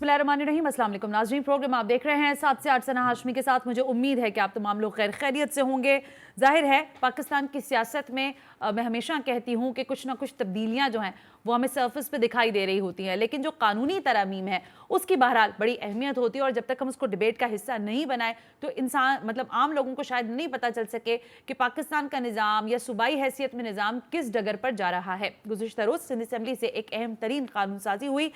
बिस्मिल्लाहिर्रहमानिर्रहीम। अस्सलाम वालेकुम नाज़रीन, प्रोग्राम आप देख रहे हैं 7 से 8 सना हाशमी के साथ। मुझे उम्मीद है कि आप तमाम लोग खैरियत से होंगे। जाहिर है पाकिस्तान की सियासत में मैं हमेशा कहती हूँ कि कुछ ना कुछ तब्दीलियाँ जो हैं वो हमें सरफेस पे दिखाई दे रही होती हैं, लेकिन जो कानूनी तरमीम है उसकी बहरहाल बड़ी अहमियत होती है, और जब तक हम उसको डिबेट का हिस्सा नहीं बनाए तो इंसान मतलब आम लोगों को शायद नहीं पता चल सके कि पाकिस्तान का निज़ाम या सूबाई हैसियत में निज़ाम किस डगर पर जा रहा है। गुज़िश्ता रोज़ सिंध असम्बली से एक अहम तरीन कानून साजी हुई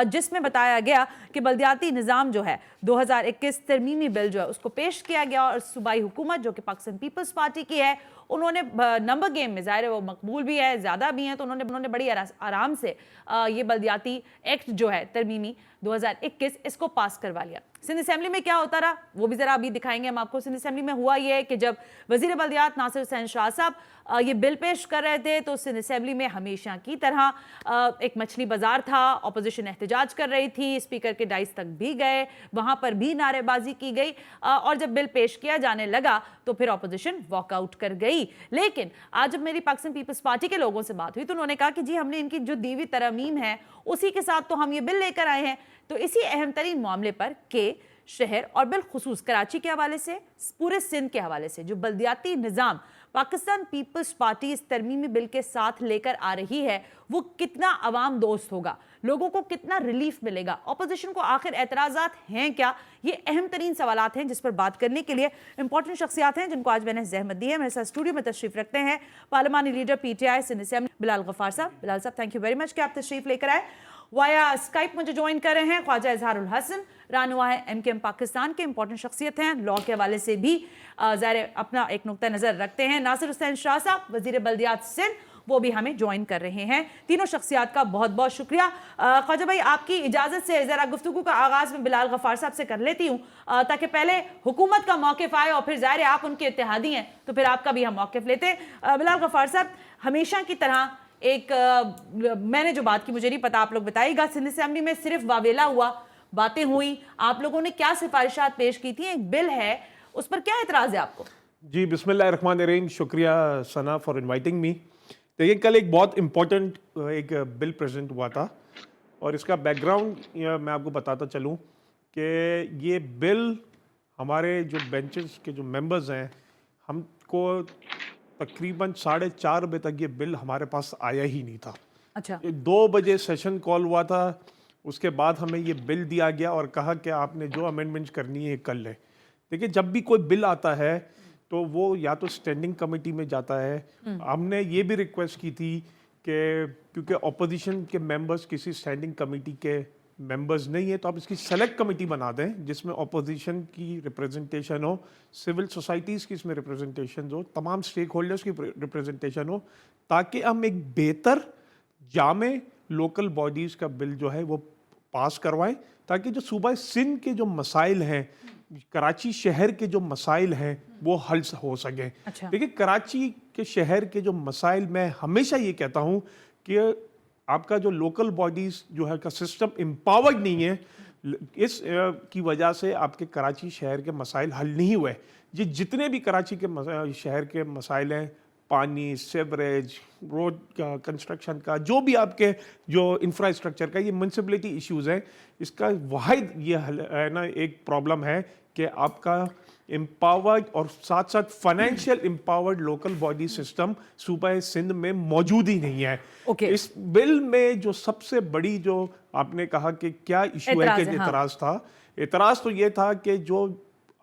जिसमें बताया गया कि बल्दियाती निज़ाम जो है 2021 तरमीमी बिल जो है उसको पेश किया गया, और सूबाई हुकूमत जो कि पाकिस्तान पीपल्स पार्टी की है उन्होंने नंबर गेम में, ज़ाहिर है वो मकबूल भी है, ज़्यादा भी हैं, तो उन्होंने बड़ी आराम से ये बल्दियाती एक्ट जो है तरमीमी 2021 इसको पास करवा लिया। सिंध असम्बली में क्या होता रहा वो भी ज़रा अभी दिखाएंगे हम आपको। सिंध असम्बली में हुआ ये है कि जब वज़ीर बल्दियात नासिर हुसैन शाह साहब ये बिल पेश कर रहे थे तो सिंध असम्बली में हमेशा की तरह एक मछली बाजार था, अपोजिशन एहतजाज कर रही थी, स्पीकर के डाइस तक भी गए, वहाँ पर भी नारेबाजी की गई, और जब बिल पेश किया जाने लगा तो फिर अपोजिशन वॉकआउट कर गई। लेकिन आज जब मेरी पाकिस्तान पीपल्स पार्टी के लोगों से बात हुई तो उन्होंने कहा कि जी हमने इनकी जो दीवी तरमीम है उसी के साथ तो हम ये बिल लेकर आए हैं। तो इसी अहम तरीन मामले पर के शहर और बिलखुसूस कराची के हवाले से, पूरे सिंध के हवाले से जो बल्दियाती निज़ाम पाकिस्तान पीपल्स पार्टी इस तरमीमी बिल के साथ लेकर आ रही है वो कितना अवाम दोस्त होगा, लोगों को कितना रिलीफ मिलेगा, अपोजिशन को आखिर एतराज़ात हैं क्या, ये अहम तरीन सवालात हैं जिस पर बात करने के लिए इंपॉर्टेंट शख्सियात हैं जिनको आज मैंने ज़हमत दी है। मेरे साथ स्टूडियो में तशरीफ़ रखते हैं पार्लिमानी leader PTI Sindh assembly Bilal Gaffar साहब। बिलाल साहब, थैंक यू वेरी मच कि आप तशरीफ़ लेकर आए। वाया स्काइप मुझे ज्वाइन कर रहे हैं ख्वाजा इजहारुल हसन, रानुआ है MKM पाकिस्तान के, इंपॉर्टेंट शख्सियत हैं, लॉ के हवाले से भी ज़ाहिर अपना एक नुक्ता नज़र रखते हैं। नासिर हुसैन शाह साहब वज़ीर बल्दियात सिंध, वो भी हमें ज्वाइन कर रहे हैं। तीनों शख्सियात का बहुत बहुत शुक्रिया। ख्वाजा भाई, आपकी इजाज़त से ज़रा गुफ्तगू का आगाज़ में बिलाल गफ्फार साहब से कर लेती हूँ ताकि पहले हुकूमत का मौक़िफ़ आए और फिर ज़ाहिर है आप उनके इत्तेहादी हैं तो फिर आपका भी हम मौक़िफ़ लेते हैं। बिलाल गफ्फार साहब, हमेशा की तरह एक मैंने जो बात की मुझे नहीं पता, आप लोग बताइएगा, सिंध असेंबली में सिर्फ वावेला हुआ, बातें हुई, आप लोगों ने क्या सिफारिशात पेश की थी, एक बिल है उस पर क्या एतराज़ है आपको? जी बिस्मिल्लाहिर्रहमानिर्रहीम, शुक्रिया सना फॉर इनवाइटिंग मी। देखिए, कल एक बहुत इम्पोर्टेंट एक बिल प्रेजेंट हुआ था और इसका बैकग्राउंड मैं आपको बताता चलूँ कि ये बिल हमारे जो बेंचेस के जो मेंबर्स हैं, हमको तकरीबन 4:30 बजे तक ये बिल हमारे पास आया ही नहीं था। अच्छा। 2 बजे सेशन कॉल हुआ था, उसके बाद हमें ये बिल दिया गया और कहा कि आपने जो अमेंडमेंट्स करनी है कर लें। देखिए, जब भी कोई बिल आता है तो वो या तो स्टैंडिंग कमेटी में जाता है। हमने ये भी रिक्वेस्ट की थी कि क्योंकि अपोजिशन के मेंबर्स किसी स्टैंडिंग कमेटी के मेंबर्स नहीं है तो आप इसकी सेलेक्ट कमेटी बना दें जिसमें अपोजिशन की रिप्रेजेंटेशन हो, सिविल सोसाइटीज़ की इसमें रिप्रेजेंटेशन हो, तमाम स्टेक होल्डर्स की रिप्रेजेंटेशन हो, ताकि हम एक बेहतर जामे लोकल बॉडीज़ का बिल जो है वो पास करवाएं, ताकि जो सूबा सिंध के जो मसाइल हैं, कराची शहर के जो मसाइल हैं वो हल हो सकें। अच्छा। देखिए, कराची के शहर के जो मसाइल, मैं हमेशा ये कहता हूँ कि आपका जो लोकल बॉडीज़ जो है का सिस्टम एम्पावर्ड नहीं है, इस की वजह से आपके कराची शहर के मसाइल हल नहीं हुए। ये जितने भी कराची के शहर के मसाइल हैं, पानी, सेवरेज, रोड का, कंस्ट्रक्शन का, जो भी आपके जो इंफ्रास्ट्रक्चर का, ये म्यूनसिपलिटी इश्यूज़ हैं, इसका वाहिद ये है ना एक प्रॉब्लम है कि आपका एम्पावर्ड और साथ साथ financial empowered local body system सूबा सिंध में मौजूद ही नहीं है। इस बिल में जो सबसे बड़ी जो आपने कहा कि क्या इशू है कि एतराज़ था, एतराज़ तो ये था कि जो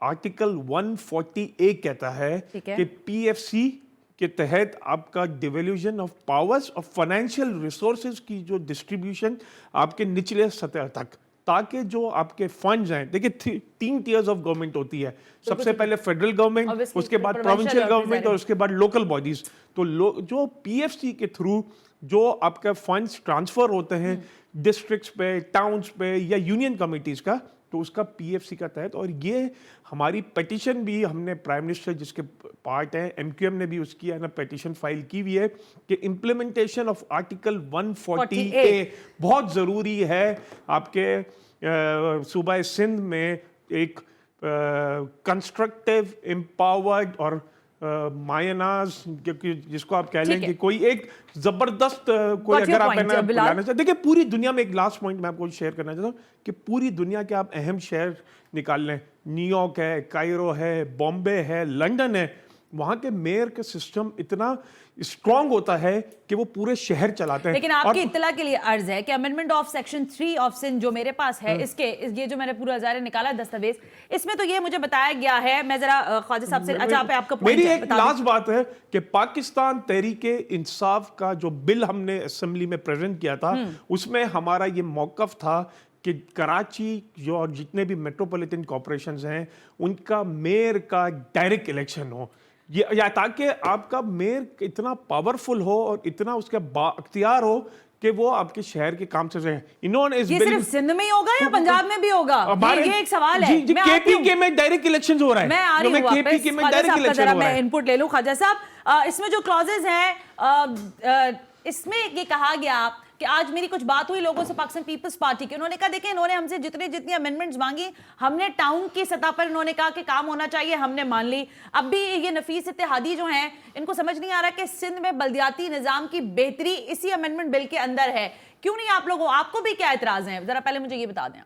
आर्टिकल 140A कहता है कि PFC के तहत आपका डिवोल्यूशन ऑफ पावर्स और फाइनेंशियल रिसोर्सेज की जो डिस्ट्रीब्यूशन आपके निचले सतह तक, ताकि जो आपके फंड्स हैं, देखिए 3 टियर्स ऑफ गवर्नमेंट होती है, सबसे पहले फेडरल गवर्नमेंट, उसके बाद प्रोविंशियल गवर्नमेंट और उसके बाद लोकल बॉडीज। तो जो PFC के थ्रू जो आपका फंड्स ट्रांसफर होते हैं डिस्ट्रिक्ट्स पे, टाउन्स पे या यूनियन कमिटीज का, तो उसका PFC का तहत, और ये हमारी पिटीशन भी हमने प्राइम मिनिस्टर जिसके पार्ट हैं MQM ने भी उसकी है ना पिटीशन फाइल की हुई है कि इम्प्लीमेंटेशन ऑफ आर्टिकल 140A बहुत ज़रूरी है आपके सूबा सिंध में एक कंस्ट्रक्टिव, एम्पावर्ड और मायनाज जिसको आप कह लें कि कोई एक जबरदस्त कोई Got your अगर आप point, है ना बिलाल। बुलाना चाहते, देखिए पूरी दुनिया में एक लास्ट पॉइंट मैं आपको शेयर करना चाहता हूँ कि पूरी दुनिया के आप अहम शहर निकाल लें, न्यूयॉर्क है, कायरो है, बॉम्बे है, लंदन है, वहाँ के मेयर का सिस्टम इतना स्ट्रांग होता है कि वो पूरे शहर चलाते हैं। लेकिन आपकी इत्तला के लिए अर्ज है कि amendment of section 3 of Sindh जो मेरे पास है, ये जो मैंने पूरा ज़ाहिर निकाला है दस्तावेज, इसमें तो ये मुझे बताया गया है, मैं जरा ख्वाजा साहब से, अच्छा पे आपका मेरी पॉइंट एक लास्ट बात है कि पाकिस्तान तहरीके इंसाफ का जो बिल हमने असेंबली में प्रेजेंट किया था, उसमें हमारा ये मौकफ था कि कराची जो और जितने भी मेट्रोपॉलिटन कॉर्पोरेशंस हैं उनका मेयर का डायरेक्ट इलेक्शन हो, ये या ताकि आपका मेयर इतना पावरफुल हो और इतना उसके बाख्तियार हो कि वो आपके शहर के काम से रहे। इन्होंने इस ये बिल सिर्फ सिंध में ही होगा या पंजाब में भी होगा? ये एक सवाल है। जी, केपीके में डायरेक्ट इलेक्शन हो रहा है। मैं आ रही हूँ केपीके में डायरेक्ट इलेक्शन हो रहा है। मैं इनपुट ले लूं ख्वाजा साहब, इसमें जो क्लॉजेज हैं, इसमें ये कहा गया कि आज मेरी कुछ बात हुई लोगों से पाकिस्तान पीपल्स पार्टी के, उन्होंने कहा देखें इन्होंने हमसे जितनी अमेंडमेंट्स मांगी, हमने टाउन की सतह पर इन्होंने कहा कि काम होना चाहिए, हमने मान ली। अब भी ये नफीस इत्तेहादी जो हैं, इनको समझ नहीं आ रहा कि सिंध में बल्दियाती निजाम की बेहतरी इसी अमेंडमेंट बिल के अंदर है। क्यों नहीं आप लोगों, आपको भी क्या एतराज है? जरा पहले मुझे ये बता दें।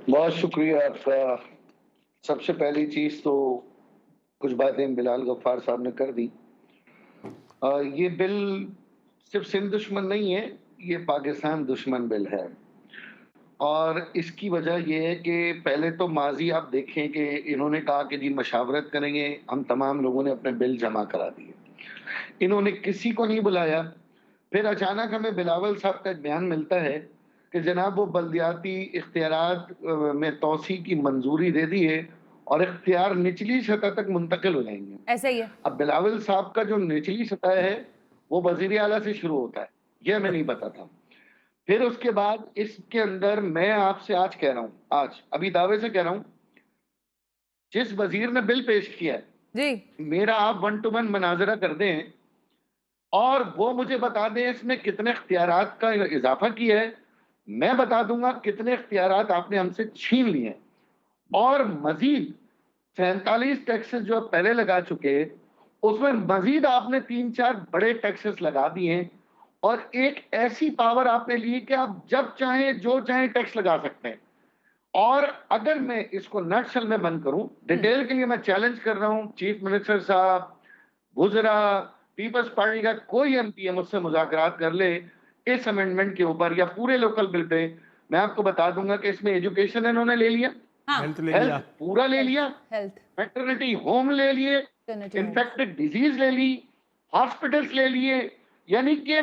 बहुत शुक्रिया आपका। सबसे पहली चीज तो कुछ बातें बिलाल गफ्फार साहब ने कर दी। ये बिल सिर्फ सिंध दुश्मन नहीं है, ये पाकिस्तान दुश्मन बिल है। और इसकी वजह यह है कि पहले तो माजी आप देखें कि इन्होंने कहा कि जी मशावरत करेंगे, हम तमाम लोगों ने अपने बिल जमा करा दिए, इन्होंने किसी को नहीं बुलाया। फिर अचानक हमें बिलावल साहब का बयान मिलता है कि जनाब वो बल्दियाती इख्तियारात में तोसी की मंजूरी दे दी है और इख्तियार निचली सतह तक मुंतकिल हो जाएंगे। ऐसा ही है। अब बिलावल साहब का जो निचली सतह है वो वजीर आला से शुरू होता है, यह हमें नहीं पता था। फिर उसके बाद इसके अंदर मैं आपसे आज कह रहा हूं, आज अभी दावे से कह रहा हूं, जिस वजीर ने बिल पेश किया है जी, मेरा आप 1 to 1 मनाजरा कर दें और वो मुझे बता दें इसमें कितने इख्तियारात का इजाफा किया है, मैं बता दूंगा कितने इख्तियारात आपने हमसे छीन लिए हैं। और मजीद 47 टैक्सेस जो आप पहले लगा चुके, उसमें मजीद आपने 3-4 बड़े टैक्सेस लगा दिए हैं और एक ऐसी पावर आपने ली कि आप जब चाहें जो चाहें टैक्स लगा सकते हैं। और अगर मैं इसको नटशल में बंद करूं, डिटेल के लिए मैं चैलेंज कर रहा हूं, चीफ मिनिस्टर साहब, वुज़रा, पीपल्स पार्टी का कोई एमपी मुझसे मुज़ाकरात कर ले इस अमेंडमेंट के ऊपर या पूरे लोकल बिल पे, मैं आपको बता दूंगा कि इसमें एजुकेशन इन्होंने ले लिया, हेल्थ ले लिया, हेल्थ पूरा ले लिया, हेल्थ, मैटरनिटी होम ले लिए, इन्फेक्टेड डिजीज ले ली, हॉस्पिटल्स ले लिए, यानी कि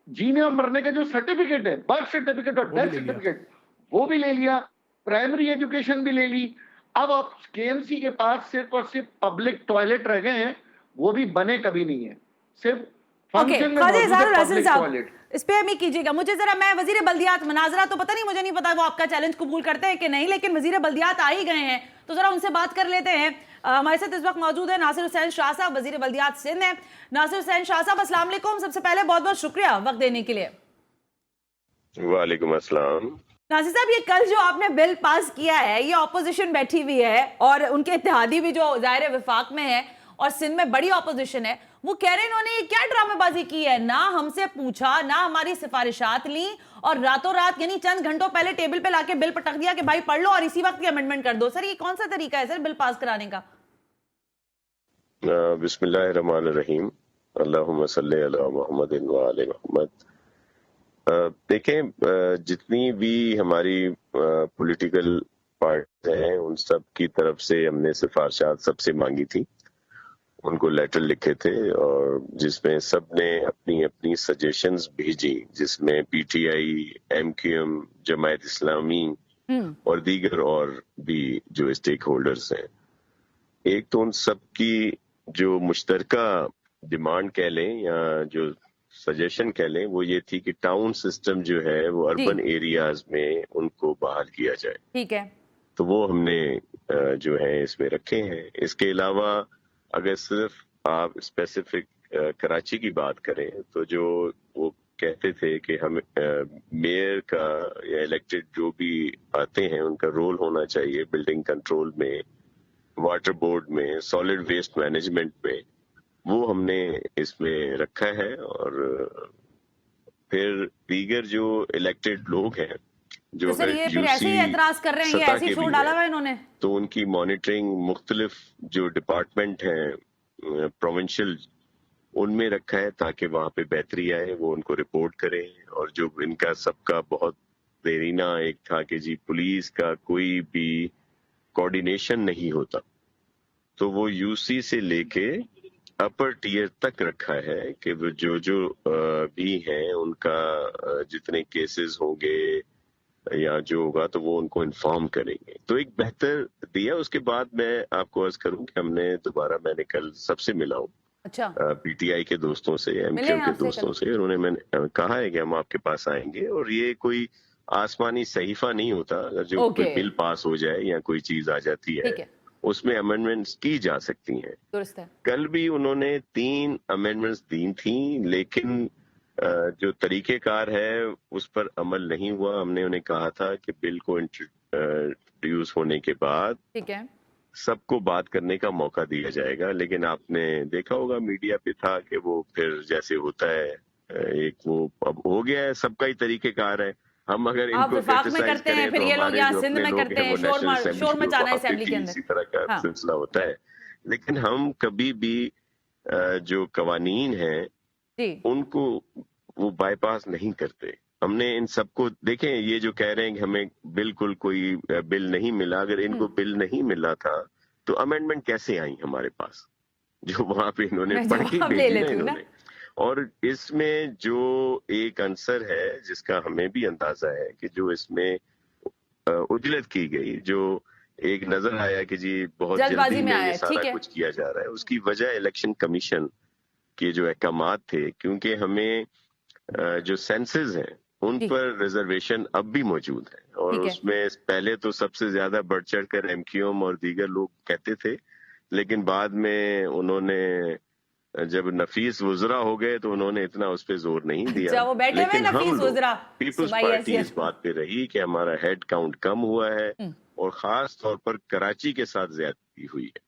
जीने और मरने का जो सर्टिफिकेट है, बर्थ सर्टिफिकेट और डेथ सर्टिफिकेट, वो भी ले लिया, प्राइमरी एजुकेशन भी ले ली। अब आप केएमसी के पास सिर्फ और सिर्फ पब्लिक टॉयलेट रह गए हैं, वो भी बने कभी नहीं है, सिर्फ फंक्शन में मौजूद है पब्लिक टॉयलेट। इस पे हमें कीजिएगा मुझे जरा, मैं वजीर बल्दियात मनाजरा तो पता नहीं, मुझे नहीं पता वो आपका चैलेंज कबूल करते हैं कि नहीं, लेकिन वजीर बल्दियात आ ही गए हैं तो जरा उनसे बात कर लेते हैं। हमारे साथ इस वक्त मौजूद है नासिर हुसैन शाह साहब, वजीर बल्दियात सिंध है। नासिर हुसैन शाह साहब अस्सलाम वालेकुम, सबसे पहले बहुत बहुत शुक्रिया वक्त देने के लिए। वालेकुम अस्सलाम। नासिर साहब, ये कल जो आपने बिल पास किया है, ये ऑपोजिशन बैठी हुई है और उनके इत्तेहादी भी जो ज़ाहिर विफाक में है और सिंध में बड़ी ऑपोजिशन है, वो कह रहे हैं इन्होंने ये क्या ड्रामेबाजी की है, ना हमसे पूछा, ना हमारी सिफारिशात ली और रातों रात यानी चंद घंटों पहले टेबल पे लाके बिल पटक दिया कि भाई पढ़ लो और इसी वक्त ये अमेंडमेंट कर दो। सर ये कौन सा तरीका है सर बिल पास कराने का? बिस्मिल्लाहिर्रहमानिर्रहीम, अल्लाहुम्मा सल्ली अला मुहम्मदिन व आले मुहम्मद। देखें, जितनी भी हमारी पॉलिटिकल पार्टी हैं उन सब की तरफ से हमने सिफारिशात सबसे मांगी थी, उनको लेटर लिखे थे और जिसमें सब ने अपनी अपनी सजेशंस भेजी, जिसमें पीटीआई, एमक्यूएम, जमायत इस्लामी और दीगर और भी जो स्टेक होल्डर्स हैं। एक तो उन सब की जो मुश्तरका डिमांड कह लें या जो सजेशन कह लें, वो ये थी कि टाउन सिस्टम जो है वो अर्बन एरियाज में उनको बहाल किया जाए। ठीक है, तो वो हमने जो है इसमें रखे हैं। इसके अलावा अगर सिर्फ आप स्पेसिफिक कराची की बात करें तो जो वो कहते थे कि हम मेयर का या इलेक्टेड जो भी आते हैं उनका रोल होना चाहिए बिल्डिंग कंट्रोल में, वाटर बोर्ड में, सॉलिड वेस्ट मैनेजमेंट में, वो हमने इसमें रखा है। और फिर दीगर जो इलेक्टेड लोग हैं जो तो सर ये फिर ऐसे ही एतराज कर रहे हैं, ये ऐसे ही शोर डाला हुआ है इन्होंने। तो उनकी मॉनिटरिंग मुख्तलिफ जो डिपार्टमेंट हैं प्रोविंशियल उनमें रखा है ताकि वहां पे बेहतरी आए, वो उनको रिपोर्ट करें। और जो इनका सबका बहुत देरीना एक था कि जी पुलिस का कोई भी कोऑर्डिनेशन नहीं होता, तो वो यूसी से लेके अपर टीयर तक रखा है कि वो जो भी हैं उनका जितने केसेस होंगे या जो होगा तो वो उनको इन्फॉर्म करेंगे। तो एक बेहतर दिया। उसके बाद मैं आपको अर्ज करूं कि मैंने कल सबसे मिला हूँ, अच्छा, पीटीआई के दोस्तों से, एमक्यू के दोस्तों से, उन्होंने मैंने कहा है कि हम आपके पास आएंगे। और ये कोई आसमानी सहीफा नहीं होता, अगर जो कोई बिल पास हो जाए या कोई चीज आ जाती है उसमें अमेंडमेंट्स की जा सकती हैं। दुरुस्त है। कल भी उन्होंने 3 अमेंडमेंट्स दी थी, लेकिन जो तरीकेकार है उस पर अमल नहीं हुआ। हमने उन्हें कहा था कि बिल को इंट्रोड्यूस होने के बाद ठीक है, सबको बात करने का मौका दिया जाएगा। लेकिन आपने देखा होगा मीडिया पे था कि वो फिर जैसे होता है एक वो अब हो गया है, सबका ही तरीकेकार है। हम अगर आप इनको विफाक में करते हैं, फिर ये लोग यहाँ सिंध में करते हैं, शोर मचाना असेंबली के अंदर, इसी तरह का सिलसिला होता है। लेकिन हम कभी भी जो कवानीन हैं उनको वो बाईपास नहीं करते। हमने इन सबको देखें, ये जो कह रहे हैं कि हमें बिल्कुल कोई बिल नहीं मिला, अगर इनको बिल नहीं मिला था तो अमेंडमेंट कैसे आई हमारे पास, जो वहां पे इन्होंने पढ़ के भेजी ना इन्होंने। और इसमें जो एक आंसर है जिसका हमें भी अंदाजा है कि जो इसमें उजलत की गई, जो एक नजर आया कि जी बहुत जल्दी में ये सारा कुछ किया जा रहा है, उसकी वजह इलेक्शन कमीशन के जो अहकामात थे, क्योंकि हमें जो सेंसेस हैं उन पर रिजर्वेशन अब भी मौजूद है। और उसमें पहले तो सबसे ज्यादा बढ़ चढ़ कर एमक्यूएम और दीगर लोग कहते थे, लेकिन बाद में उन्होंने जब नफीस वुजरा हो गए तो उन्होंने इतना उस पर जोर नहीं दिया। वो बैठे लेकिन हम लोग पीपल्स पार्टी इस बात पे रही कि हमारा हेड काउंट कम हुआ है और खास तौर पर कराची के साथ ज्यादती हुई है,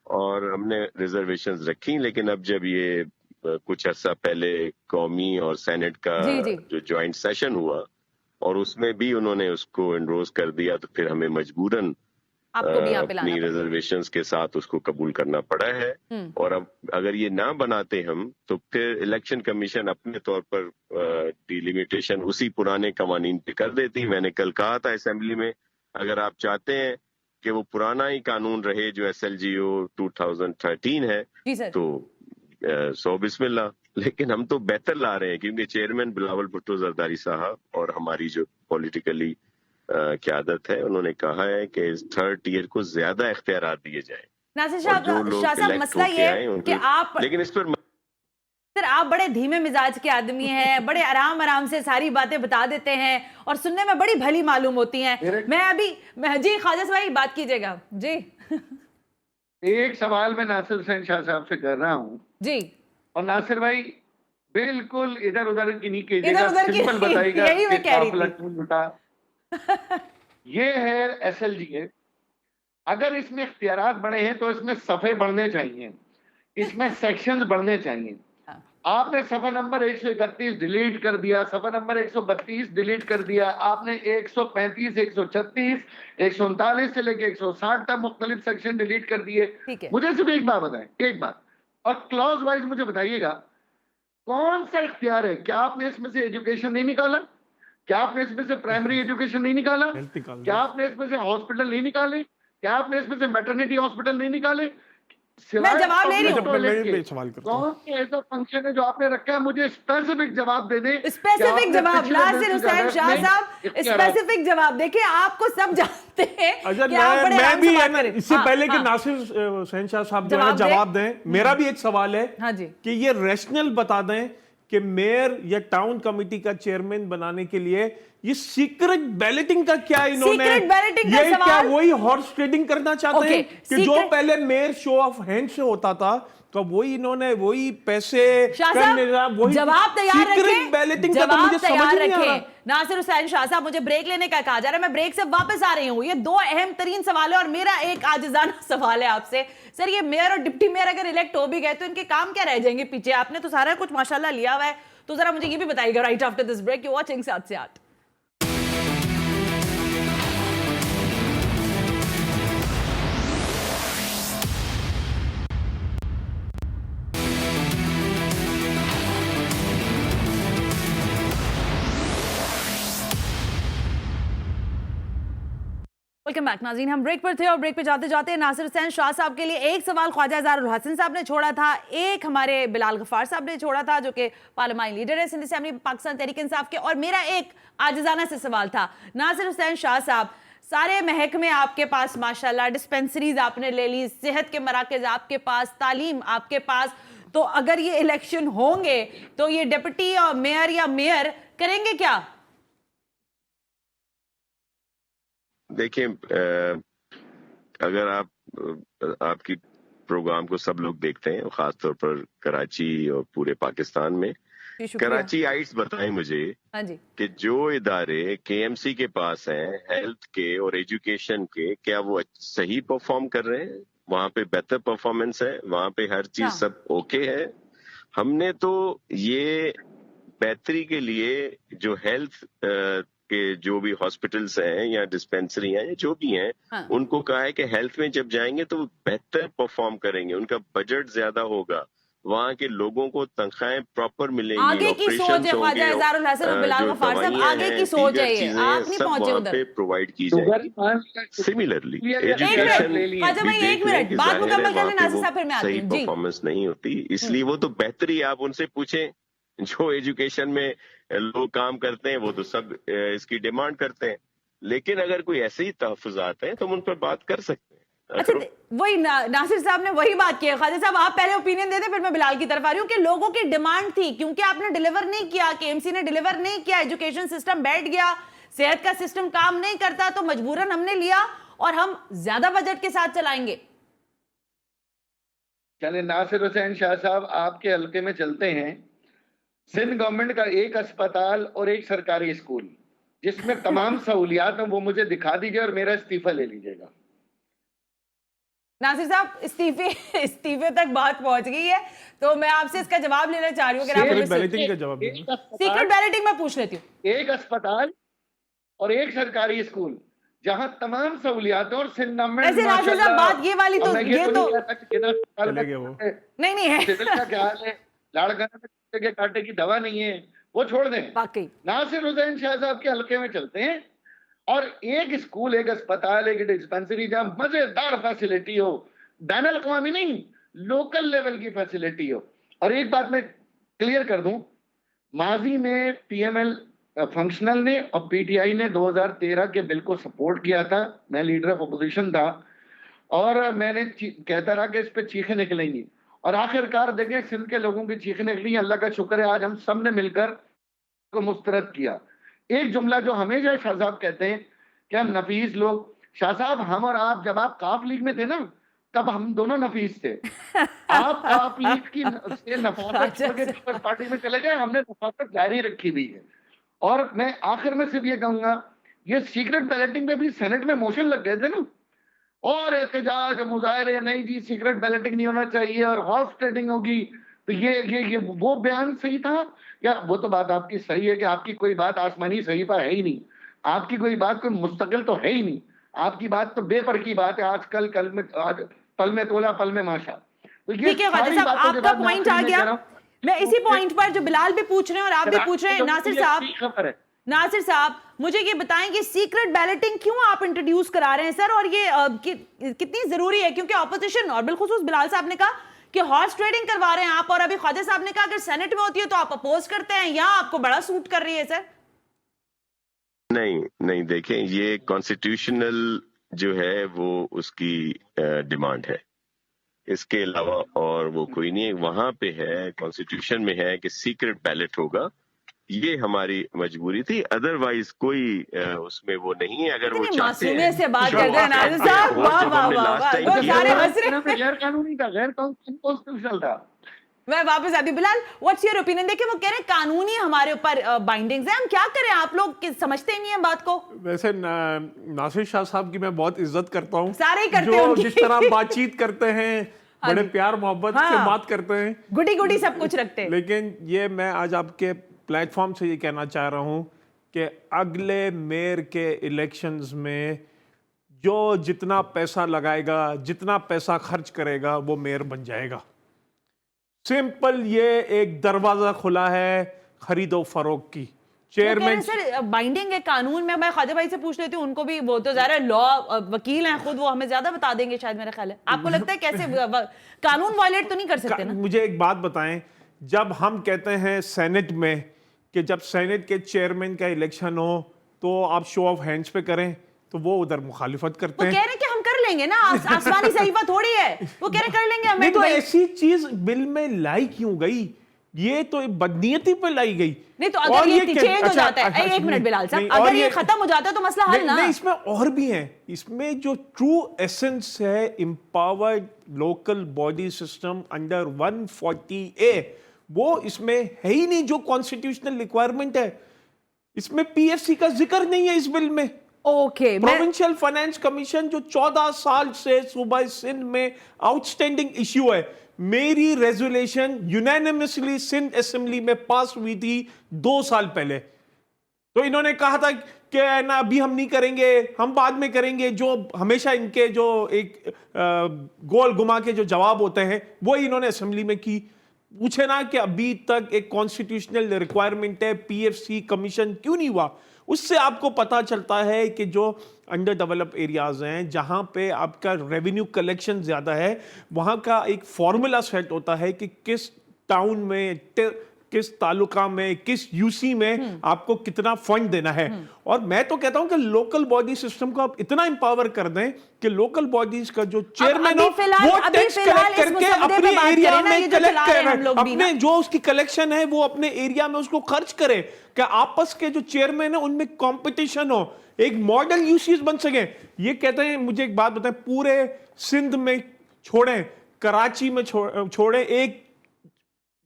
और हमने रिजर्वेशंस रखी। लेकिन अब जब ये कुछ अर्सा पहले कौमी और सेनेट का जो ज्वाइंट सेशन हुआ और उसमें भी उन्होंने उसको एनरोज कर दिया, तो फिर हमें मजबूरन अपनी रिजर्वेशंस के साथ उसको कबूल करना पड़ा है। और अब अगर ये ना बनाते हम तो फिर इलेक्शन कमीशन अपने तौर पर डिलिमिटेशन उसी पुराने कवानीन पे कर देती। मैंने कल कहा था असेंबली में, अगर आप चाहते हैं कि वो पुराना ही कानून रहे जो SLGO 2013 है तो 100 बिस्मिल्लाह। लेकिन हम तो बेहतर ला रहे हैं, क्योंकि चेयरमैन बिलावल भुट्टो जरदारी साहब और हमारी जो पॉलिटिकली क़यादत है, उन्होंने कहा है कि इस थर्ड टियर को ज्यादा इख्तियारात दिए जाए। नासिर साहब, मसला ये है कि आप, लेकिन इस पर सर आप बड़े धीमे मिजाज के आदमी हैं, बड़े आराम से सारी बातें बता देते हैं और सुनने में बड़ी भली मालूम होती हैं। मैं जी ख्वाजा भाई बात कीजिएगा जी। एक सवाल मैं नासिर हुसैन शाह साहब से कर रहा हूँ जी, और नासिर भाई बिल्कुल इधर उधर की नहीं कीजिएगा, सिंपल बताइएगा। यही मैं कह रही थी। ये है SLGA। अगर इसमें इख्तियारात बढ़े हैं तो इसमें सफ़े बढ़ने चाहिए, इसमें सेक्शंस बढ़ने चाहिए। आपने सफ़ा नंबर 131 डिलीट कर दिया, सफ़ा नंबर 132 डिलीट कर दिया, आपने 135, 136, 139 से लेके 160 तक मुख्तलिफ सेक्शन डिलीट कर दिए। मुझे सिर्फ एक बात बताएं, एक बात, और क्लॉज वाइज मुझे बताइएगा कौन सा इख्तियार है? क्या आपने इसमें से एजुकेशन नहीं निकाला? क्या आपने इसमें से प्राइमरी एजुकेशन नहीं निकाला? क्या आपने इसमें से हॉस्पिटल नहीं निकाले? क्या आपने इसमें से मैटरनिटी हॉस्पिटल नहीं निकाले? मैं जवाब ले रही हूँ, कौन सा ऐसा फंक्शन है जो आपने रखा है? मुझे स्पेसिफिक जवाब दे दें। स्पेसिफिक जवाब नासिर हुसैन शाह साहब, स्पेसिफिक जवाब। देखिए आपको सब जानते हैं कि आप बड़े मैं भी है ना, इससे पहले कि नासिर हुसैन शाह साहब जो है जवाब दें, मेरा भी एक सवाल है कि ये रैशनल बता दें कि मेयर या टाउन कमेटी का चेयरमैन बनाने के लिए ये सीक्रेट बैलेटिंग का क्या इन्होंने, ये क्या वही हॉर्स ट्रेडिंग करना चाहते हैं कि जो पहले मेयर शो ऑफ हैंड से होता था तो वही इन्होंने वही पैसे शाह साहब, जवाब तैयार रखें, बैलेटिंग का तो जवाब मुझे समझ तैयार नहीं आ रहा। रखें। नासिर हुसैन शाह साहब, मुझे ब्रेक लेने का कहा जा रहा है, मैं ब्रेक से वापस आ रही हूँ। ये दो अहम तरीन सवाल है और मेरा एक आजिजाना सवाल है आपसे। सर, ये मेयर और डिप्टी मेयर अगर इलेक्ट हो भी गए तो इनके काम क्या रह जाएंगे पीछे? आपने तो सारा कुछ माशाल्लाह लिया हुआ है, तो जरा मुझे ये भी बताइएगा right after this break. You watching 7 से 8। वेलकम बैक नाज़रीन, हम ब्रेक पर थे और ब्रेक पे जाते जाते नासिर हुसैन शाह साहब के लिए एक सवाल ख्वाजा इज़हारुल हसन साहब ने छोड़ा था, एक हमारे बिलाल गफ्फार साहब ने छोड़ा था जो कि पार्लियामानी लीडर है सिंध असेंबली पाकिस्तान तहरीक इंसाफ के, और मेरा एक आजिजाना से सवाल था। नासिर हुसैन शाह साहब, सारे महकमे आपके पास माशाल्लाह, डिस्पेंसरीज आपने ले ली, सेहत के मराकज आपके पास, तालीम आपके पास, तो अगर ये इलेक्शन होंगे तो ये डिप्टी और मेयर या मेयर करेंगे क्या? देखिए, अगर आपकी प्रोग्राम को सब लोग देखते हैं, खासतौर पर कराची और पूरे पाकिस्तान में, कराची आइट्स बताएं मुझे हाँ जी, कि जो इदारे केएमसी के पास हैं हेल्थ के और एजुकेशन के, क्या वो सही परफॉर्म कर रहे हैं? वहां पे बेहतर परफॉर्मेंस है, वहां पे हर चीज सब ओके है? हमने तो ये बेहतरी के लिए जो हेल्थ के जो भी हॉस्पिटल्स हैं या डिस्पेंसरी हैं या जो भी हैं, उनको कहा है कि हेल्थ में जब जाएंगे तो वो बेहतर परफॉर्म करेंगे, उनका बजट ज्यादा होगा, वहाँ के लोगों को तनख्वाहें प्रॉपर मिलेंगी, आगे की सोच है ख्वाजा इज़हारुल हसन और बिलाल गफ्फार साहब, आगे की सोच है ये, आप नहीं पहुंचे उधर, प्रोवाइड की जाएगी। सिमिलरली एजुकेशन ख्वाजा भाई एक मिनट बात मुकम्मल कर लें नासिर साहब, फिर मैं आती सही हूं जी। परफॉर्मेंस नहीं होती, इसलिए वो तो बेहतरी आप उनसे पूछें। जो एजुकेशन में लोग काम करते हैं वो तो सब इसकी डिमांड करते हैं, लेकिन अगर कोई ऐसे ही तहफुजात हैं तो हम उन पर बात कर सकते हैं। अच्छा, वही नासिर साहब ने वही बात की है। ख्वाजा साहब, आप पहले ओपिनियन दे दें, फिर मैं बिलाल की तरफ आ रही हूँ कि लोगों की डिमांड थी, क्योंकि आपने डिलीवर नहीं किया, केएमसी ने डिलीवर नहीं किया, एजुकेशन सिस्टम बैठ गया, सेहत का सिस्टम काम नहीं करता, तो मजबूरन हमने लिया और हम ज्यादा बजट के साथ चलाएंगे। चले नासिर हुसैन शाह साहब, आपके हल्के में चलते हैं। सिंध गवर्नमेंट का एक अस्पताल और एक सरकारी स्कूल जिसमें तमाम सहूलियात हैं, वो मुझे दिखा दीजिए और मेरा इस्तीफा ले लीजिएगा। नासिर साहब, इस्तीफे तक बात पहुंच गई है, तो मैं आपसे इसका जवाब लेना चाह रही हूँ। सीक्रेट बैलेटिंग का जवाब देना। सीक्रेट बैलेटिंग मैं पूछ लेती हूँ। एक अस्पताल और एक सरकारी स्कूल जहां तमाम सहूलियात और सिंध गवर्नमेंट, वैसे नासिर साहब बात ये वाली तो ये तो नहीं है, सिविल का क्या हाल है, लाड़का के कांटे की दवा नहीं है, वो छोड़ दें। वाकई नासिर हुसैन शाह साहब के हल्के में चलते हैं और एक स्कूल, एक अस्पताल, एक डिस्पेंसरी जहां मजेदार फैसिलिटी हो, बैनुल अक़वामी नहीं, लोकल लेवल की फैसिलिटी हो। और एक बात मैं क्लियर कर दूं, माजी में पीएमएल फंक्शनल ने और पीटीआई ने 2013 के बिल को सपोर्ट किया था, मैं लीडर ऑफ अपोजिशन था और मैंने कहता रहा कि इस पे चीखें निकलेंगी, और आखिरकार देखें सिंध के लोगों की चीखें निकली। अल्लाह का शुक्र है आज हम सब ने मिलकर को मुस्तरद किया। एक जुमला जो हमेशा शाह साहब कहते हैं कि हम नफीस लोग, शाह साहब हम और आप जब आप काफ लीग में थे ना, तब हम दोनों नफीस थे। आप काफ लीग की से नफासत छोड़ के पीपल्स पार्टी में चले गए, हमने नफासत जारी रखी हुई है। और मैं आखिर में सिर्फ ये कहूंगा, ये सीक्रेट बैलेटिंग पे भी सेनेट में मोशन लग गए थे ना, और एहतजाज मुजाहरे, नहीं जी सीक्रेट बैलेटिंग नहीं होना चाहिए और हॉर्स ट्रेडिंग होगी, तो ये वो बयान सही था या? वो तो बात आपकी सही है कि आपकी कोई बात आसमानी सहीफा है ही नहीं, आपकी कोई बात कोई मुस्तकिल तो है ही नहीं, आपकी बात तो बेपर की बात है, आजकल कल में आज पल में तोला पल में माशा। तो ये ठीक है ख्वाजा साहब, आपका पॉइंट आ गया। मैं इसी पॉइंट पर जो बिलाल भी पूछ रहे हैं और आप भी पूछ रहे हैं, नासिर साहब मुझे ये बताएं कि सीक्रेट बैलेटिंग क्यों आप इंट्रोड्यूस करा रहे हैं सर, और ये कितनी जरूरी है? क्योंकि ऑपोजिशन और बिलखुसूस बिलाल साहब ने कहा कि हॉर्स ट्रेडिंग करवा रहे हैं आप, और अभी ख्वाजा साहब ने कहा अगर सेनेट में होती है तो आप अपोज करते हैं, या आपको बड़ा सूट कर रही है सर? नहीं देखें, ये कॉन्स्टिट्यूशनल जो है वो उसकी डिमांड है, इसके अलावा और वो कोई नहीं है। वहां पे है, कॉन्स्टिट्यूशन में है कि सीक्रेट बैलेट होगा, یہ ہماری مجبوری تھی، ادروائز کوئی اس میں وہ نہیں ہے. اگر وہ چاہتے معصومیت سے بات کرتے ہیں ناظر صاحب، واہ واہ واہ واہ، تو سارے ہنس رہے ہیں. غیر قانونی تھا، غیر کانسٹیٹیوشنل تھا. میں واپس آتی ہوں. بلال، واٹس یور اوپینین؟ دیکھیں وہ کہہ رہے ہیں قانونی ہمارے اوپر بائنڈنگز ہیں، ہم کیا کریں؟ آپ لوگ سمجھتے نہیں ہیں بات کو. ویسے ناصر شاہ صاحب کی میں بہت عزت کرتا ہوں، سارے ہی کرتے ہیں جو ان کی. جس طرح بات چیت کرتے ہیں، بڑے پیار محبت سے بات کرتے ہیں، گڈی گڈی سب کچھ رکھتے ہیں. لیکن یہ میں آج آپ کے پلیٹ فارم سے یہ کہنا چاہ رہا ہوں کہ اگلے میئر کے الیکشنز میں جو جتنا پیسہ لگائے گا، جتنا پیسہ خرچ کرے گا، وہ میئر بن جائے گا. سمپل، یہ ایک دروازہ کھلا ہے خرید و فروخت کی. چیئرمین سر بائنڈنگ ہے قانون میں. خواجہ بھائی سے پوچھ لیتی ہوں، ان کو بھی وہ تو ظاہر ہے لا وکیل ہیں خود، وہ ہمیں زیادہ بتا دیں گے شاید، میرا خیال ہے. آپ کو لگتا ہے کیسے قانون وائلیٹ تو نہیں کر سکتے نا؟ مجھے ایک بات بتائیں، جب ہم کہتے ہیں سینٹ میں کہ جب سینٹ کے چیئرمین کا الیکشن ہو تو آپ شو آف ہینڈز پہ کریں، تو وہ ادھر مخالفت کرتے وہ ہیں. کہہ رہے ہیں کہ ہم کر لیں گے نا، آسمانی صحیفہ تھوڑی ہے. وہ کہہ رہے کر لیں گے ہمیں. نہیں تو ایسی چیز بل میں لائی کیوں گئی؟ یہ تو بدنیتی پہ لائی گئی. نہیں تو اگر یہ چینج ہو جاتا ہے، ایک منٹ بلال صاحب، اگر یہ ختم ہو جاتا ہے تو مسئلہ حل نا. نہیں، اس میں اور بھی ہیں. اس میں جو ٹرو ایسنس ہے empowered local body system under 140A، وہ اس میں ہے ہی نہیں جو کانسٹیٹیوشنل ریکوائرمنٹ ہے. اس میں پی ایف سی کا ذکر نہیں ہے اس بل میں. اوکے، پروونشل فائنانس کمیشن جو 14 سال سے صوبہ سندھ میں آؤٹ اسٹینڈنگ ایشو ہے، میری ریزولیشن یونینیمسلی سندھ اسمبلی میں پاس ہوئی تھی 2 سال پہلے. تو انہوں نے کہا تھا کہ نا ابھی ہم نہیں کریں گے، ہم بعد میں کریں گے. جو ہمیشہ ان کے جو ایک گول گما کے جو جواب ہوتے ہیں وہی انہوں نے اسمبلی میں کی. پوچھے نا کہ ابھی تک ایک کانسٹیٹیوشنل ریکوائرمنٹ ہے، پی ایف سی کمیشن کیوں نہیں ہوا؟ اس سے آپ کو پتا چلتا ہے کہ جو انڈر ڈیولپ ایریاز ہیں، جہاں پہ آپ کا ریونیو کلیکشن زیادہ ہے، وہاں کا ایک فارمولا سیٹ ہوتا ہے کہ کس ٹاؤن میں، کس تعلقہ میں، کس یو سی میں آپ کو کتنا فنڈ دینا ہے. اور میں تو کہتا ہوں کہ لوکل باڈی سسٹم کو آپ اتنا امپاور کر دیں کہ لوکل باڈیز کا جو چیئرمین ہو وہ ٹیکس کلیکٹ کر کے اپنے ایریا میں کلیکٹ کرے، اپنے جو اس کی کلیکشن ہے وہ اپنے ایریا میں اس کو خرچ کرے، کہ آپس کے جو چیئرمین ہیں ان میں کمپٹیشن ہو، ایک ماڈل یو سیز بن سکیں. یہ کہتے ہیں، مجھے ایک بات بتائیں، پورے سندھ میں چھوڑیں، کراچی میں چھوڑیں، ایک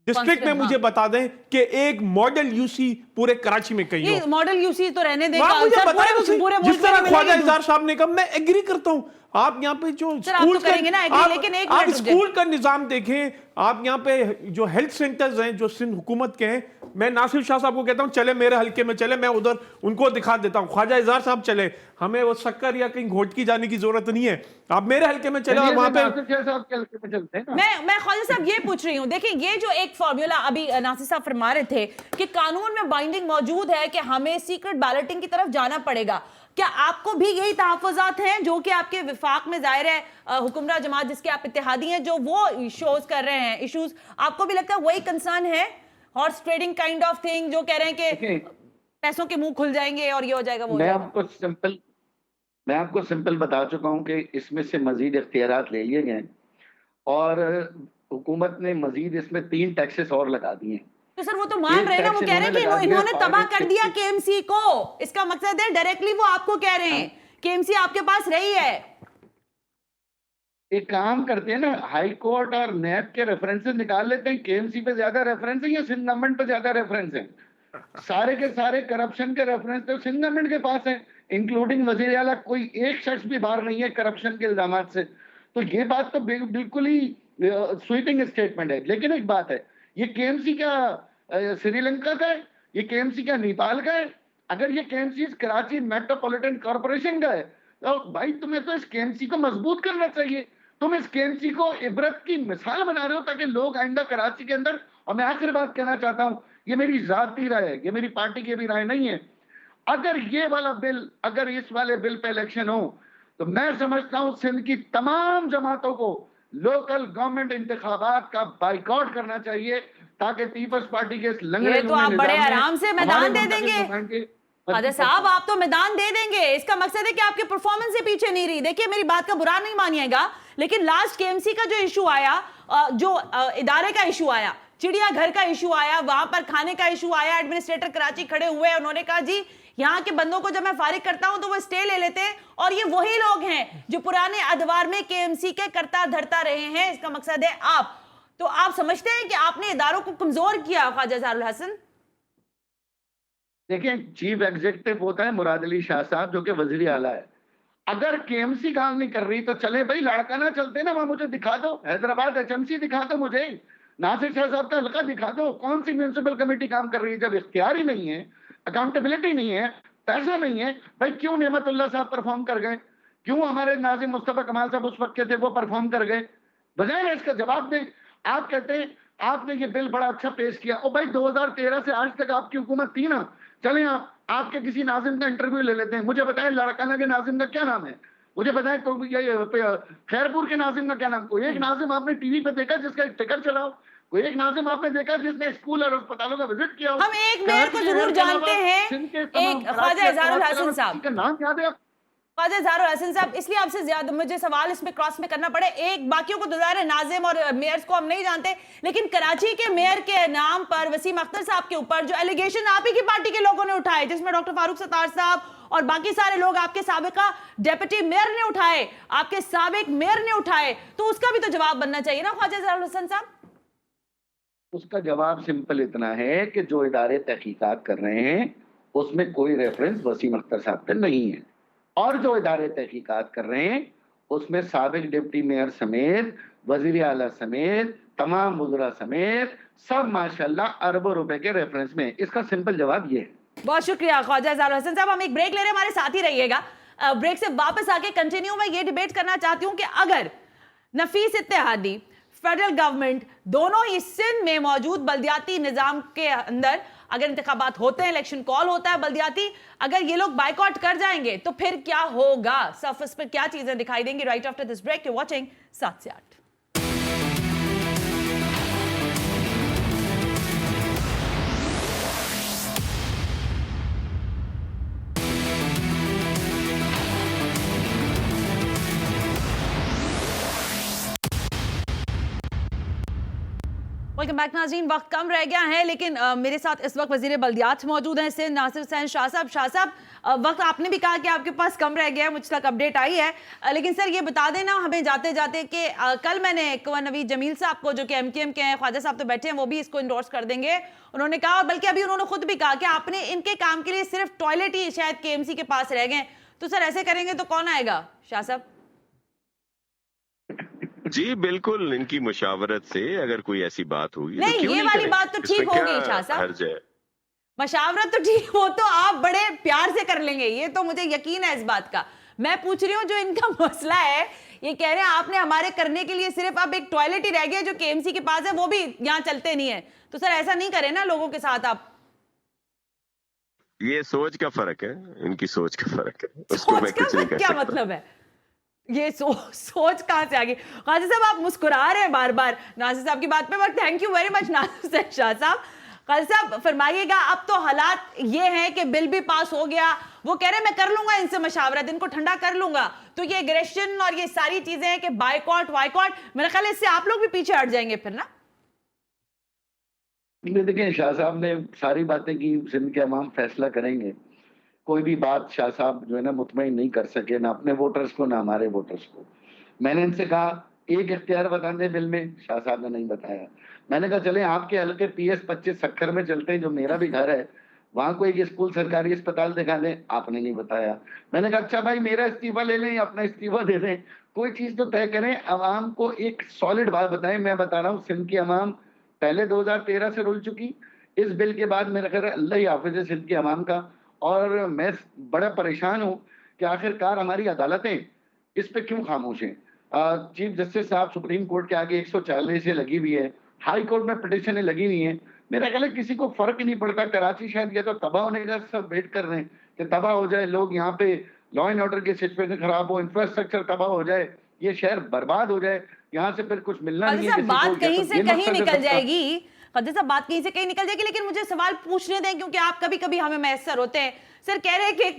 ڈسٹرکٹ میں مجھے بتا دیں کہ ایک ماڈل یو سی پورے کراچی میں کہیں ہو. یہ ماڈل یو سی تو رہنے دیں، مجھے بتائیں جس طرح خواجہ اظہار صاحب نے کہا، میں ایگری کرتا ہوں. آپ یہاں پہ جو اسکول کا نظام دیکھیں، آپ یہاں پہ جو ہیلتھ سینٹرز ہیں جو سندھ حکومت کے ہیں، میں ناصر شاہ صاحب کو کہتا ہوں چلے میرے حلقے میں چلے، میں ادھر ان کو دکھا دیتا ہوں. خواجہ اظہار صاحب چلے، ہمیں وہ سکر یا کہیں گھوٹکی جانے کی ضرورت نہیں ہے، آپ میرے حلقے میں چلے. اور وہاں پہ میں خواجہ صاحب یہ پوچھ رہی ہوں، دیکھیں یہ جو ایک فارمولا ابھی ناصر صاحب فرما رہے تھے کہ قانون میں بائنڈنگ موجود ہے کہ ہمیں سیکرٹ بیلٹنگ کی طرف جانا پڑے گا، کیا آپ کو بھی یہی تحفظات ہیں جو کہ آپ کے وفاق میں ظاہر ہے حکمراں جماعت جس کے آپ اتحادی ہیں جو وہ شوز کر رہے ہیں ایشوز، آپ کو بھی لگتا ہے وہی کنسرن ہے، horse trading kind of thing, جو کہہ رہے ہیں کہ پیسوں کے منہ کھل جائیں گے اور یہ ہو جائے گا وہ؟ میں آپ کو سمپل بتا چکا ہوں کہ اس میں سے مزید اختیارات لے لیے گئے اور حکومت نے مزید اس میں 3 ٹیکسز اور لگا دیے ہیں. تو سر وہ تو مان رہے ہیں نا، وہ کہہ رہے ہیں کہ انہوں نے تباہ کر دیا کے ایم سی کو. اس کا مقصد ہے ڈائریکٹلی وہ آپ کو کہہ رہے ہیں کہ ایم سی آپ کے پاس رہی ہے. ایک کام کرتے ہیں نا، ہائی کورٹ اور نیب کے ریفرنسز نکال لیتے ہیں، کے ایم سی پہ زیادہ ریفرنس ہیں یا سندھ گورنمنٹ پہ زیادہ ریفرنس ہیں؟ سارے کے سارے کرپشن کے ریفرنس تو سندھ گورنمنٹ کے پاس ہیں، انکلوڈنگ وزیر اعلیٰ. کوئی ایک شخص بھی باہر نہیں ہے کرپشن کے الزامات سے. تو یہ بات تو بالکل ہی سویپنگ اسٹیٹمنٹ ہے. لیکن ایک بات ہے، یہ کے ایم سی کیا سری لنکا کا ہے؟ یہ کے ایم سی کیا نیپال کا ہے؟ اگر یہ K M C Karachi Metropolitan Corporation کا ہے تو بھائی تمہیں تو اس کے ایم سی کو مضبوط کرنا چاہیے. تم اس کے ایم سی کو عبرت کی مثال بنا رہے ہو تاکہ لوگ آئندہ کراچی کے اندر. اور میں آخر بات کہنا چاہتا ہوں، یہ میری ذاتی رائے ہے، یہ میری پارٹی کی بھی رائے نہیں ہے. اگر یہ والا بل، اگر اس والے بل پہ الیکشن ہو تو میں سمجھتا ہوں سندھ کی تمام جماعتوں کو لوکل گورنمنٹ انتخابات کا بائیکاٹ کرنا چاہیے تاکہ پیپلز پارٹی کے اس لنگڑے تو آپ بڑے آرام سے میدان دے دیں گے خواجہ صاحب، آپ تو میدان دے دیں گے. اس کا مقصد ہے کہ آپ کی پرفارمنس سے پیچھے نہیں رہی. دیکھیے میری بات کا برا نہیں مانیے گا، لیکن لاسٹ کے ایم سی کا جو ایشو آیا، جو ادارے کا ایشو آیا، चिड़िया घर का इशू आया, वहां पर खाने का इशू आया, एडमिनिस्ट्रेटर कराची खड़े हुए, उन्होंने कहा जी यहाँ के बंदों को जब मैं फारिग करता हूं तो वो स्टे ले लेते हैं, और ये वही लोग हैं जो पुराने अदवार में केएमसी के करता धरता रहे हैं। इसका मकसद है आप, तो आप समझते हैं कि आपने इदारों को कमजोर किया ख्वाजा इजहारुल हसन? देखिए, चीफ एग्जीक्यूटिव होता है मुराद अली शाह साहब, जो कि वजीर आला है। अगर केएमसी काम नहीं कर रही तो चले भाई, लाड़काना चलते ना, वहां मुझे दिखा दो, हैदराबाद एचएमसी दिखा दो, मुझे नासिर शाह साहब का हल्का दिखा दो, कौन सी म्यूनिसिपल कमेटी काम कर रही है। जब इख्तियार ही नहीं है, अकाउंटेबिलिटी नहीं है, पैसा नहीं है, भाई क्यों नेमतुल्लाह साहब परफॉर्म कर गए, क्यों हमारे नाज़िम मुस्तफा कमाल साहब उस वक्त के थे वो परफॉर्म कर गए, बजाय इसका जवाब दें। आप कहते हैं आपने ये बिल बड़ा अच्छा पेश किया, और भाई 2013 से आज तक आपकी हुकूमत थी ना, चलें आपके किसी नाजिम का इंटरव्यू ले लेते हैं, मुझे बताएं लाड़काना के नाजिम का क्या नाम है, मुझे बताएं खैरपुर के नाजिम का क्या नाम। कोई एक नाजिम आपने टीवी पे देखा जिसका एक टिकर चलाओ, कोई एक नाजिम आपने देखा जिसने स्कूल और अस्पतालों का विजिट किया हो? हम एक मेयर को जरूर जानते हैं, एक ख्वाजा इजहारुल हसन साहब का नाम याद है? ख्वाजा इजहारुल हसन साहब, इसलिए आपसे ज्यादा मुझे सवाल इसमें क्रॉस में करना पड़े, एक बाकियों को दुदार है, नाजिम और मेयर्स को हम नहीं जानते, लेकिन कराची के मेयर के नाम पर वसीम अख्तर साहब के ऊपर जो एलिगेशन आप ही की पार्टी के लोगों ने उठाए, जिसमें डॉक्टर फारूक सत्तार साहब और बाकी सारे लोग आपके साबिका डेप्यूटी मेयर ने उठाए, आपके साबिक मेयर ने उठाए, तो उसका भी तो जवाब बनना चाहिए ना ख्वाजा इजहारुल हसन साहब? उसका जवाब सिंपल इतना है कि जो इदारे तहकीकात कर रहे हैं उसमें कोई रेफरेंस वसीम अख्तर साहब पे नहीं है, और जो इदारे तहकीकात कर रहे हैं उसमें साबिक डिप्टी मेयर समेत, वजीर आला समेत, तमाम वज़रा समेत सब माशाल्लाह अरबों रुपए के रेफरेंस में। इसका सिंपल जवाब ये है। बहुत शुक्रिया ख्वाजा इजहारुल हसन साहब। हम एक ब्रेक ले रहे हैं, हमारे साथ ही रहिएगा। ब्रेक से वापस आके कंटिन्यू मैं ये डिबेट करना चाहती हूँ कि अगर नफीस इत्तेहादी, फेडरल गवर्नमेंट दोनों ही सिंध में मौजूद बल्दियाती निजाम के अंदर अगर इंतखाबात होते हैं, इलेक्शन कॉल होता है बल्दियाती, अगर ये लोग बाइकआउट कर जाएंगे तो फिर क्या होगा, सरफेस पर क्या चीजें दिखाई देंगी? Right after this break, you watching 7 से 8। वेलकम बैक नाज़रीन। वक्त कम रह गया है, लेकिन मेरे साथ इस वक्त वजीर बल्दियात मौजूद हैं सिंध, नासिर हुसैन शाह साहब। शाह साहब, वक्त आपने भी कहा कि आपके पास कम रह गया है, मुझ तक अपडेट आई है, लेकिन सर ये बता देना हमें जाते जाते कि कल मैंने कुंवर नवीद जमील साहब को, जो कि एमकेएम के हैं, ख्वाजा साहब तो बैठे हैं, वो भी इसको इंडोर्स कर देंगे, उन्होंने कहा, और बल्कि अभी उन्होंने खुद भी कहा कि आपने इनके काम के लिए सिर्फ टॉयलेट ही शायद केएमसी के पास रह गए, तो सर ऐसे करेंगे तो कौन आएगा? शाह साहब जी बिल्कुल, इनकी मुशावरत से अगर कोई ऐसी बात होगी नहीं, तो ये वाली बात तो ठीक होगी शाह साहब, मशावरत तो ठीक, वो तो आप बड़े प्यार से कर लेंगे, ये तो मुझे यकीन है इस बात का। मैं पूछ रही हूँ जो इनका मसला है, ये कह रहे हैं आपने हमारे करने के लिए सिर्फ अब एक टॉयलेट ही रह गया जो केएमसी के पास है, वो भी यहाँ चलते नहीं है, तो सर ऐसा नहीं करें ना लोगों के साथ आप। ये सोच का फर्क है, इनकी सोच का फर्क है, उसको मैं सोच कुछ का नहीं कह क्या सकता। मतलब है? ये सोच कहां से आ गई? ख्वाजा साहब आप मुस्कुरा रहे हैं बार बार नासिर साहब की बात पे, but thank you very much Nasir Shah साहब। ख्वाजा साहब फरमाइएगा, अब तो हालात ये हैं कि बिल भी पास हो गया, वो कह रहे हैं मैं कर लूंगा इनसे मशावरत, इनको ठंडा कर लूंगा, तो ये एग्रेशन और ये सारी चीजें हैं कि बाइकआउट वाइकआउट, मेरे ख्याल इससे आप लोग भी पीछे हट जाएंगे फिर ना। देखिए, शाह साहब ने सारी बातें की, सिंध के अवाम फैसला करेंगे, कोई भी बात शाह साहब जो है ना मुतमईन नहीं कर सके, ना अपने वोटर्स को ना हमारे वोटर्स को। मैंने इनसे कहा एक इख्तियार बता दें बिल में, शाह साहब ने नहीं बताया। मैंने कहा चले आपके हल्के PS 25 सक्खर में चलते हैं, जो मेरा भी घर है, वहां कोई एक स्कूल सरकारी अस्पताल दिखा दें, आपने नहीं बताया। मैंने कहा अच्छा भाई मेरा इस्तीफा ले लें या अपना इस्तीफा दे दें, कोई चीज तो तय करें, अवाम को एक सॉलिड बात बताएं। मैं बता रहा हूँ, सिंध की अवाम पहले 2013 से रुल चुकी, इस बिल के बाद मेरा ख्याल अल्लाह ही हाफिज़ है सिंध की अवाम का, और मैं बड़ा परेशान हूँ कि आखिरकार हमारी अदालतें इस पे क्यों खामोश हैं। चीफ जस्टिस साहब सुप्रीम कोर्ट के आगे 140 से लगी हुई है, हाई कोर्ट में पिटिशनें लगी हुई हैं, मेरा ख्याल है किसी को फर्क नहीं पड़ता। कराची शायद या तो तबाह होने का सब वेट कर रहे हैं कि तबाह हो जाए, लोग यहाँ पे लॉ एंड ऑर्डर की सिचुएशन खराब हो, इंफ्रास्ट्रक्चर तबाह हो जाए, ये शहर बर्बाद हो जाए, यहाँ से फिर कुछ मिलना नहीं है। बात कहीं से कहीं निकल जाएगी ख्वाजा साहब, बात कहीं से कहीं निकल जाएगी, लेकिन मुझे सवाल पूछने दें क्योंकि आप कभी कभी हमें मैसर होते हैं। سر کہہ رہے کہ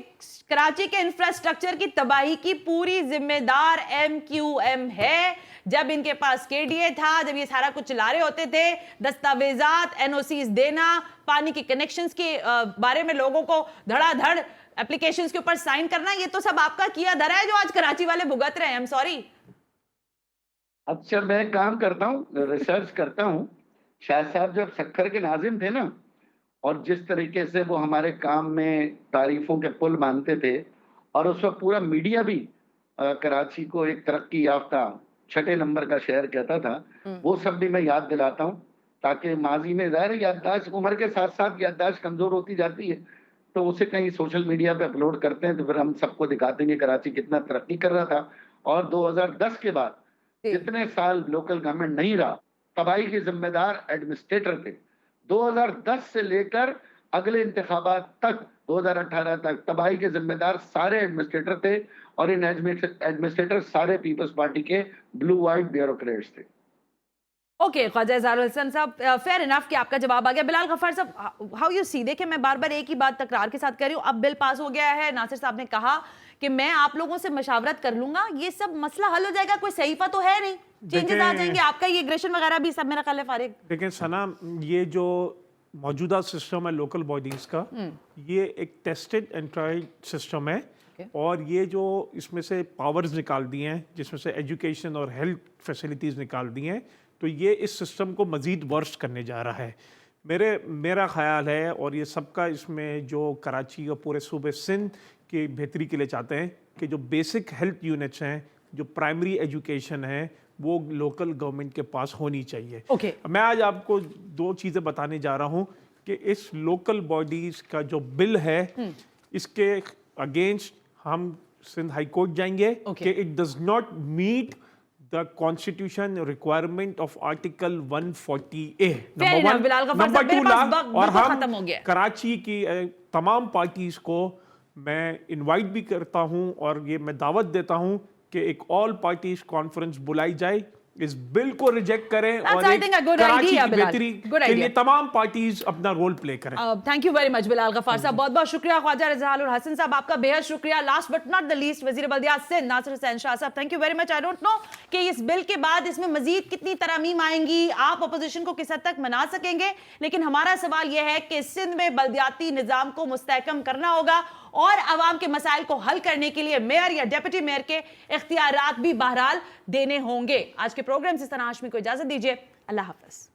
کراچی کے انفراسٹرکچر کی تباہی کی پوری ذمہ دار MQM ہے. جب ان کے پاس KDA تھا, جب یہ سارا کچھ چلا رہے ہوتے تھے, دستاویزات, NOCs دینا, پانی کی کنیکشنز کے بارے میں لوگوں کو دھڑا دھڑ اپلیکیشنز کے اوپر سائن کرنا, یہ تو سب آپ کا کیا دھرا ہے جو آج کراچی والے بھگت رہے ہیں. سوری. اچھا میں کام کرتا ہوں, ریسرچ کرتا ہوں. شاہ صاحب جب سکھر کے ناظم تھے نا, اور جس طریقے سے وہ ہمارے کام میں تعریفوں کے پل باندھتے تھے, اور اس وقت پورا میڈیا بھی کراچی کو ایک ترقی یافتہ 6 نمبر کا شہر کہتا تھا, وہ سب بھی میں یاد دلاتا ہوں تاکہ ماضی میں ظاہر یادداشت عمر کے ساتھ ساتھ یادداشت کمزور ہوتی جاتی ہے, تو اسے کہیں سوشل میڈیا پہ اپلوڈ کرتے ہیں تو پھر ہم سب کو دکھاتے ہیں کہ کراچی کتنا ترقی کر رہا تھا. اور 2010 کے بعد جتنے سال لوکل گورنمنٹ نہیں رہا, تباہی کے ذمہ دار ایڈمنسٹریٹر تھے. 2010 سے لے کر اگلے انتخابات تک 2018 تک تباہی کے ذمہ دار سارے ایڈمنسٹریٹر تھے, اور ان ایڈمنسٹریٹر سارے پیپلز پارٹی کے بلو وائٹ بیوروکریٹس تھے. اوکے خواجہ اظہار الحسن صاحب, فیئر انف کہ آپ کا جواب آ گیا. بلال غفار صاحب, ہاؤ یو سی, دیکھیں میں بار بار ایک ہی بات تکرار کے ساتھ کر رہی ہوں, اب بل پاس ہو گیا ہے, ناصر صاحب نے کہا کہ میں آپ لوگوں سے مشاورت کر لوں گا, یہ سب مسئلہ حل ہو جائے گا, کوئی صحیفہ تو ہے نہیں, چینجز آ جائیں گے, آپ کا یہ اگریشن وغیرہ بھی سب میرا خیال ہے فارغ. دیکھیں ثنا, یہ جو موجودہ سسٹم ہے لوکل باڈیز کا, یہ ایک ٹیسٹڈ اینڈ ٹرائل سسٹم ہے, اور یہ جو اس میں سے پاورز نکال دی ہیں, جس میں سے ایجوکیشن اور ہیلتھ فیسلٹیز نکال دی ہیں, تو یہ اس سسٹم کو مزید ورس کرنے جا رہا ہے. میرا خیال ہے, اور یہ سب کا اس میں جو کراچی اور پورے صوبے سندھ کی بہتری کے لیے چاہتے ہیں کہ جو بیسک ہیلتھ یونٹس ہیں, جو پرائمری ایجوکیشن ہے, وہ لوکل گورنمنٹ کے پاس ہونی چاہیے. میں آج آپ کو 2 چیزیں بتانے جا رہا ہوں کہ اس لوکل باڈیز کا جو بل ہے, اس کے اگینسٹ ہم سندھ ہائی کورٹ جائیں گے کہ it does not meet the constitution requirement of article 140A. Number 2 اور ہم کراچی کی تمام پارٹیز کو میں انوائٹ بھی کرتا ہوں, اور یہ میں دعوت دیتا ہوں کہ ایک آل پارٹیز کانفرنس بلائی جائے, اس بل کو ریجیکٹ کریں, اور کراچی کی بہتری کے لیے تمام پارٹیز اپنا رول پلے کریں. تھینک یو ویری مچ بلال غفار صاحب, بہت بہت شکریہ. خواجہ اظہار الحسن صاحب, آپ کا بہت شکریہ. Last but not the least, وزیر بلدیات سندھ ناصر حسین شاہ صاحب, thank you very much. I don't know کہ اس بل کے بعد اس میں مزید کتنی ترامیم آئیں گی, آپ اپوزیشن کو کس حد تک منا سکیں گے, لیکن ہمارا سوال یہ ہے کہ سندھ میں بلدیاتی نظام کو مستحکم کرنا ہوگا, اور عوام کے مسائل کو حل کرنے کے لیے میئر یا ڈیپٹی میئر کے اختیارات بھی بہرحال دینے ہوں گے. آج کے پروگرام سے ثنا ہاشمی کو اجازت دیجیے. اللہ حافظ.